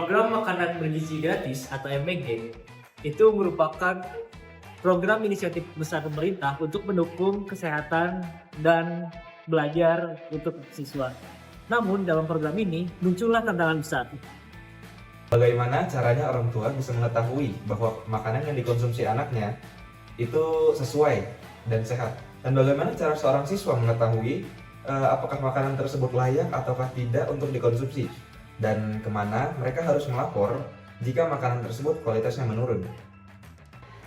Program Makanan Bergizi Gratis atau MBG itu merupakan program inisiatif besar pemerintah untuk mendukung kesehatan dan belajar untuk siswa. Namun dalam program ini muncullah tantangan besar. Bagaimana caranya orang tua bisa mengetahui bahwa makanan yang dikonsumsi anaknya itu sesuai dan sehat? Dan bagaimana cara seorang siswa mengetahui apakah makanan tersebut layak ataukah tidak untuk dikonsumsi? Dan kemana mereka harus melapor jika makanan tersebut kualitasnya menurun?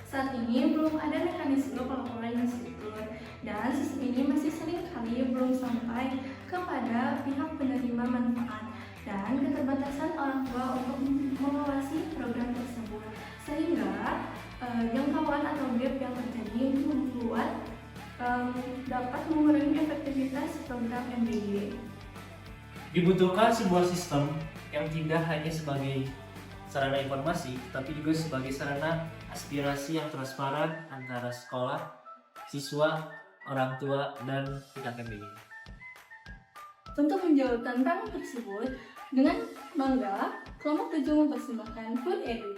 Saat ini belum ada mekanisme pelaporan yang struktur dan sistem ini masih sering kali belum sampai kepada pihak penerima manfaat dan keterbatasan orang tua untuk mengawasi program tersebut, sehingga jangkauan atau gap yang terjadi membuat dapat mengurangi efektivitas program MBG. Dibutuhkan sebuah sistem yang tidak hanya sebagai sarana informasi, tapi juga sebagai sarana aspirasi yang transparan antara sekolah, siswa, orang tua, dan pihak MBG. Untuk menjawab tantangan tersebut, dengan bangga, kelompok 7 mempersembahkan Food Edu.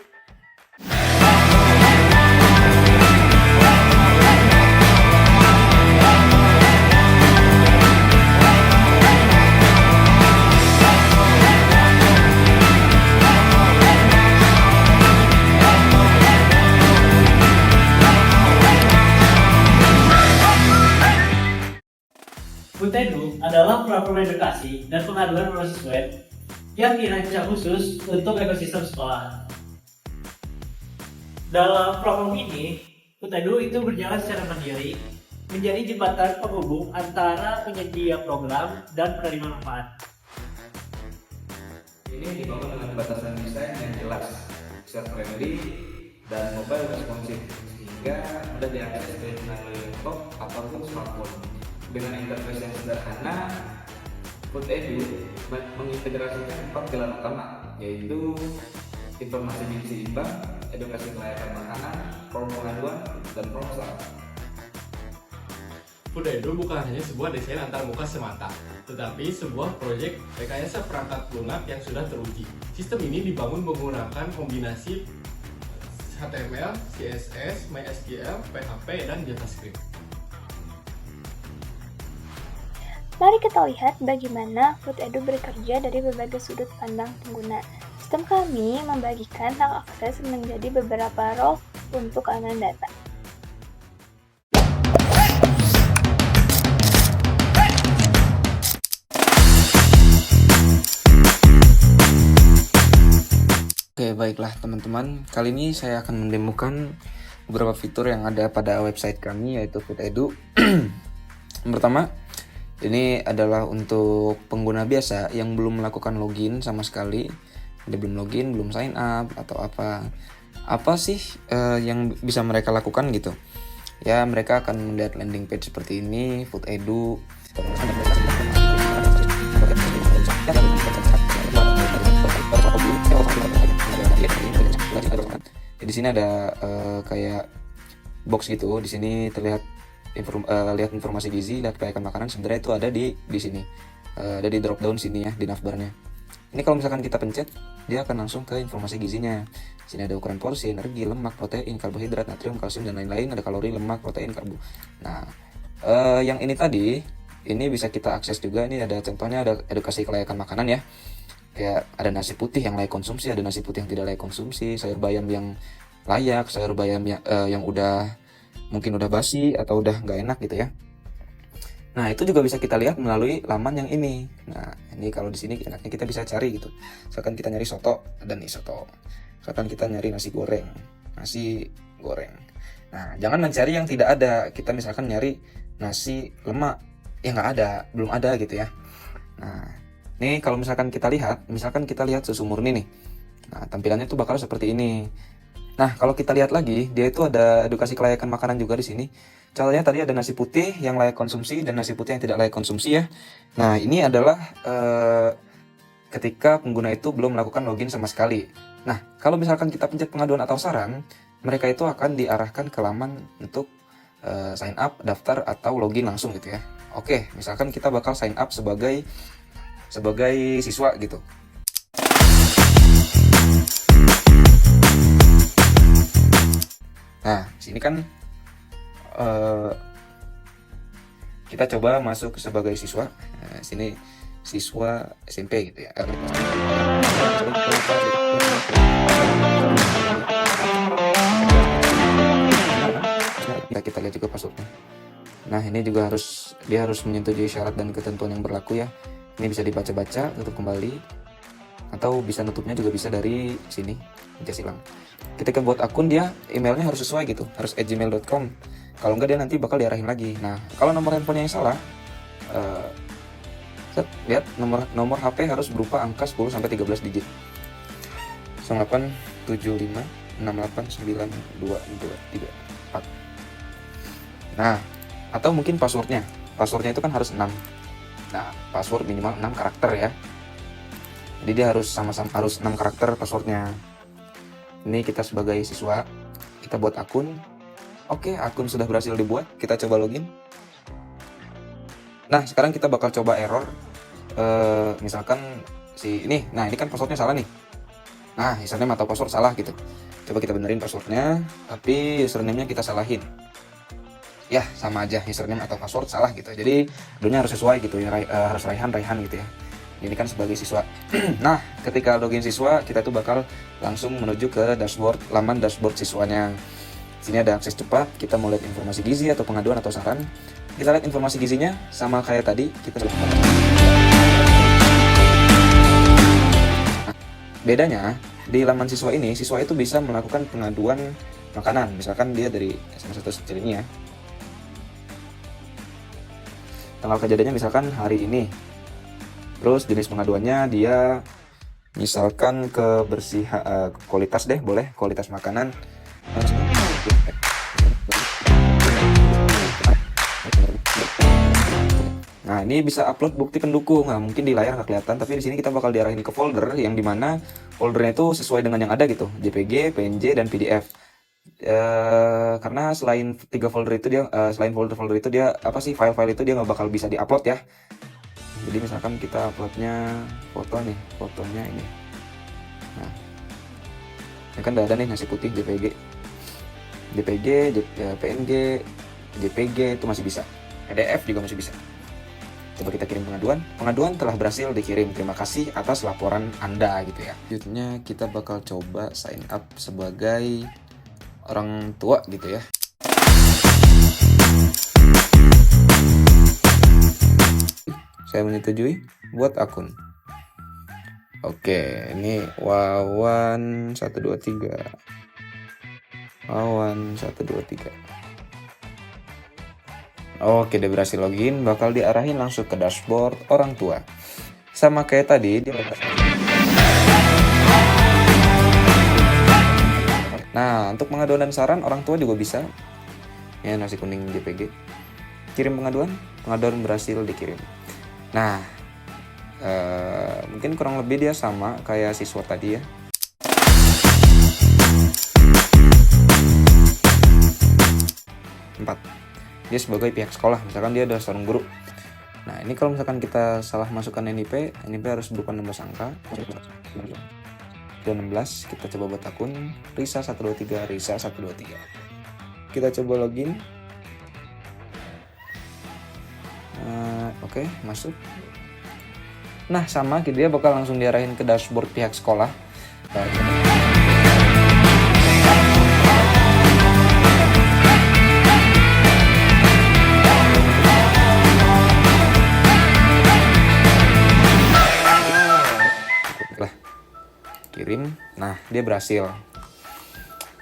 Food Edu adalah platform edukasi dan pengaduan berbasis web yang dirancang khusus untuk ekosistem sekolah. Dalam platform ini, Food Edu itu berjalan secara mandiri, menjadi jembatan penghubung antara penyedia program dan penerima manfaat. Ini dibangun dengan batasan desain yang jelas, user friendly, dan mobile responsif, sehingga mudah diakses melalui laptop ataupun smartphone. Dengan interface yang sederhana, Food Edu mengintegrasikan 4 pilar utama, yaitu informasi gizi seimbang, edukasi kelayakan makanan, form pengaduan, dan proposal. Food Edu bukan hanya sebuah desain antar muka semata, tetapi sebuah proyek rekayasa perangkat lunak yang sudah teruji. Sistem ini dibangun menggunakan kombinasi HTML, CSS, MySQL, PHP, dan JavaScript. Mari kita lihat bagaimana Food Edu bekerja dari berbagai sudut pandang pengguna. Sistem kami membagikan hak akses menjadi beberapa role untuk keamanan data. Oke, baiklah teman-teman. Kali ini saya akan mendemokan beberapa fitur yang ada pada website kami, yaitu Food Edu. Yang pertama, ini adalah untuk pengguna biasa yang belum melakukan login sama sekali. Dia belum login, belum sign up atau apa sih yang bisa mereka lakukan gitu. Ya, mereka akan melihat landing page seperti ini, Food Edu. Di sini ada kayak box gitu. Di sini terlihat lihat informasi gizi, lihat kelayakan makanan. Sebenarnya itu ada di sini, ada di drop down sini ya, di navbarnya. Ini kalau misalkan kita pencet, dia akan langsung ke informasi gizinya. Di sini ada ukuran porsi, energi, lemak, protein, karbohidrat, natrium, kalsium, dan lain-lain. Ada kalori, lemak, protein, karbo. Nah, yang ini tadi, ini bisa kita akses juga. Ini ada contohnya, ada edukasi kelayakan makanan ya. Kayak ada nasi putih yang layak konsumsi, ada nasi putih yang tidak layak konsumsi, sayur bayam yang layak, sayur bayam yang mungkin udah basi atau udah nggak enak gitu ya. Nah, itu juga bisa kita lihat melalui laman yang ini. Nah, ini kalau di sini enaknya kita bisa cari gitu. Misalkan kita nyari soto, ada nih soto. Misalkan kita nyari nasi goreng. Nah, jangan mencari yang tidak ada. Kita misalkan nyari nasi lemak, ya nggak ada, belum ada gitu ya. Nah, ini kalau misalkan kita lihat susu murni nih. Nah, tampilannya tuh bakal seperti ini. Nah, kalau kita lihat lagi, dia itu ada edukasi kelayakan makanan juga di sini. Contohnya tadi ada nasi putih yang layak konsumsi dan nasi putih yang tidak layak konsumsi ya. Nah, ini adalah ketika pengguna itu belum melakukan login sama sekali. Nah, kalau misalkan kita pencet pengaduan atau saran, mereka itu akan diarahkan ke laman untuk sign up, daftar, atau login langsung gitu ya. Oke, misalkan kita bakal sign up sebagai siswa gitu. sini kan kita coba masuk sebagai siswa. Nah, sini siswa SMP gitu ya. Kita lihat juga passwordnya. Nah, ini juga dia harus menyetujui syarat dan ketentuan yang berlaku ya. Ini bisa dibaca-baca, tutup kembali, atau bisa nutupnya juga bisa dari sini, pencet silang. Ketika buat akun dia emailnya harus sesuai gitu, harus @gmail.com. Kalau enggak dia nanti bakal diarahin lagi. Nah, kalau nomor handphonenya yang salah, lihat nomor HP harus berupa angka 10 sampai 13 digit. 08 75 68 92 24. Nah, atau mungkin passwordnya itu kan harus 6. Nah, password minimal 6 karakter ya. Jadi dia harus sama-sama harus 6 karakter passwordnya. Ini kita sebagai siswa, kita buat akun. Oke, akun sudah berhasil dibuat. Kita coba login. Nah, sekarang kita bakal coba error. Misalkan ini kan passwordnya salah nih. Nah, username atau password salah gitu. Coba kita benerin passwordnya, tapi username-nya kita salahin. Ya, sama aja, username atau password salah gitu. Jadi dulunya harus sesuai gitu ya, harus Raihan gitu ya. Ini kan sebagai siswa. Nah, ketika login siswa, kita tuh bakal langsung menuju ke laman dashboard siswanya. Sini ada akses cepat, kita mau lihat informasi gizi atau pengaduan atau saran. Kita lihat informasi gizinya sama kayak tadi, kita bedanya di laman siswa ini, siswa itu bisa melakukan pengaduan makanan. Misalkan dia dari SMS 1 kecil ini ya. Tanggal kejadiannya misalkan hari ini. Terus jenis pengaduannya dia misalkan kebersihan, kualitas deh, boleh kualitas makanan. Nah, ini bisa upload bukti pendukung. Nah, mungkin di layar nggak kelihatan, tapi di sini kita bakal diarahin ke folder yang dimana foldernya itu sesuai dengan yang ada gitu, JPG, PNG, dan PDF. Karena selain folder itu dia file-file itu dia nggak bakal bisa diupload ya. Jadi misalkan kita uploadnya fotonya ini. Nah, ini kan udah ada nih nasi putih PNG, JPG itu masih bisa, PDF juga masih bisa. Coba kita kirim pengaduan telah berhasil dikirim, terima kasih atas laporan Anda gitu ya. Selanjutnya kita bakal coba sign up sebagai orang tua gitu ya. Saya menyetujui buat akun. Oke, ini Wawan 123. Oke, dia berhasil login, bakal diarahin langsung ke dashboard orang tua. Sama kayak tadi, Nah, untuk pengaduan dan saran orang tua juga bisa. Ya, nasi kuning JPG. Kirim pengaduan berhasil dikirim. Nah, mungkin kurang lebih dia sama kayak siswa tadi ya. Dia sebagai pihak sekolah, misalkan dia adalah seorang guru. Nah, ini kalau misalkan kita salah masukkan NIP harus berupa 16 angka. 16, kita coba buat akun Risa 123. Kita coba login. Oke, masuk. Nah, sama dia bakal langsung diarahin ke dashboard pihak sekolah. Kirim. Nah, dia berhasil.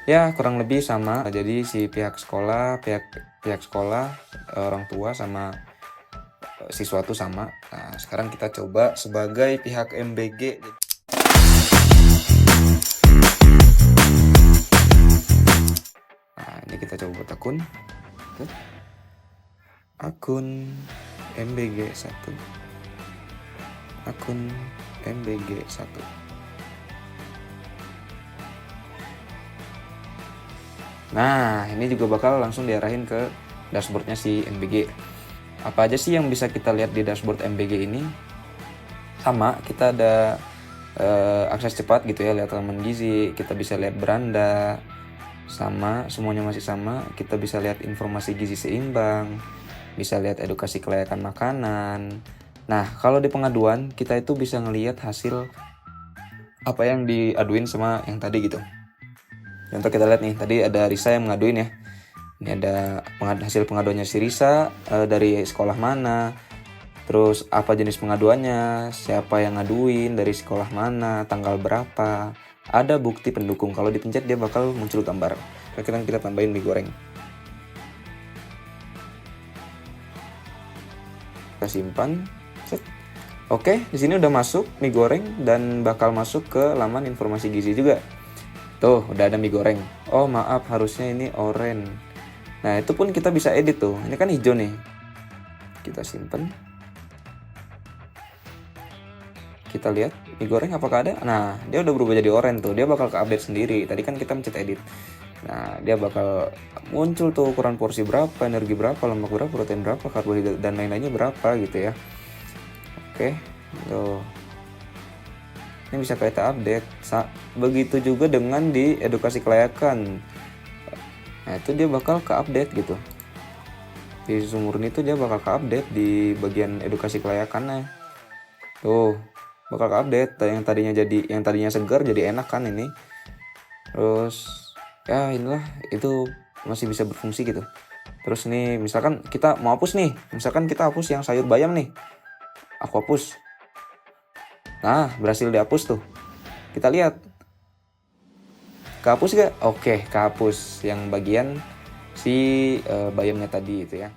Ya, kurang lebih sama. Jadi si pihak sekolah, orang tua sama siswa itu sama. Nah, sekarang kita coba sebagai pihak MBG. Nah, ini kita coba buat akun MBG 1. Akun MBG 1. Nah, ini juga bakal langsung diarahin ke dashboardnya si MBG. Apa aja sih yang bisa kita lihat di dashboard MBG ini? Sama, kita ada akses cepat gitu ya, lihat halaman gizi, kita bisa lihat beranda, sama, semuanya masih sama. Kita bisa lihat informasi gizi seimbang, bisa lihat edukasi kelayakan makanan. Nah, kalau di pengaduan kita itu bisa ngelihat hasil apa yang diaduin sama yang tadi gitu. Contoh kita lihat nih, tadi ada Risa yang mengaduin ya. Ini ada hasil pengaduannya si Risa, dari sekolah mana, terus apa jenis pengaduannya, siapa yang ngaduin, dari sekolah mana, tanggal berapa. Ada bukti pendukung, kalau dipencet dia bakal muncul gambar. Sekarang kita tambahin mie goreng. Kita simpan. Set. Oke, di sini udah masuk mie goreng dan bakal masuk ke laman informasi gizi juga. Tuh, udah ada mie goreng. Oh, maaf, harusnya ini oranye. Nah, itu pun kita bisa edit tuh. Ini kan hijau nih. Kita simpen. Kita lihat mie goreng apakah ada. Nah, dia udah berubah jadi oranye tuh. Dia bakal ke-update sendiri. Tadi kan kita mencet edit. Nah, dia bakal muncul tuh ukuran porsi berapa, energi berapa, lemak berapa, protein berapa, karbohidrat dan lain-lainnya berapa gitu ya. Oke, tuh. Ini bisa kita update. Begitu juga dengan di edukasi kelayakan. Nah, itu dia bakal ke-update gitu. Di Sumurni itu dia bakal ke-update di bagian edukasi kelayakannya. Tuh, bakal ke-update. Yang tadinya segar jadi enak kan ini. Terus ya inilah, itu masih bisa berfungsi gitu. Terus nih, misalkan kita mau hapus nih. Misalkan kita hapus yang sayur bayam nih. Aku hapus. Nah, berhasil dihapus tuh. Kita lihat. Kehapus gak? Oke, kehapus yang bagian si bayamnya tadi itu ya.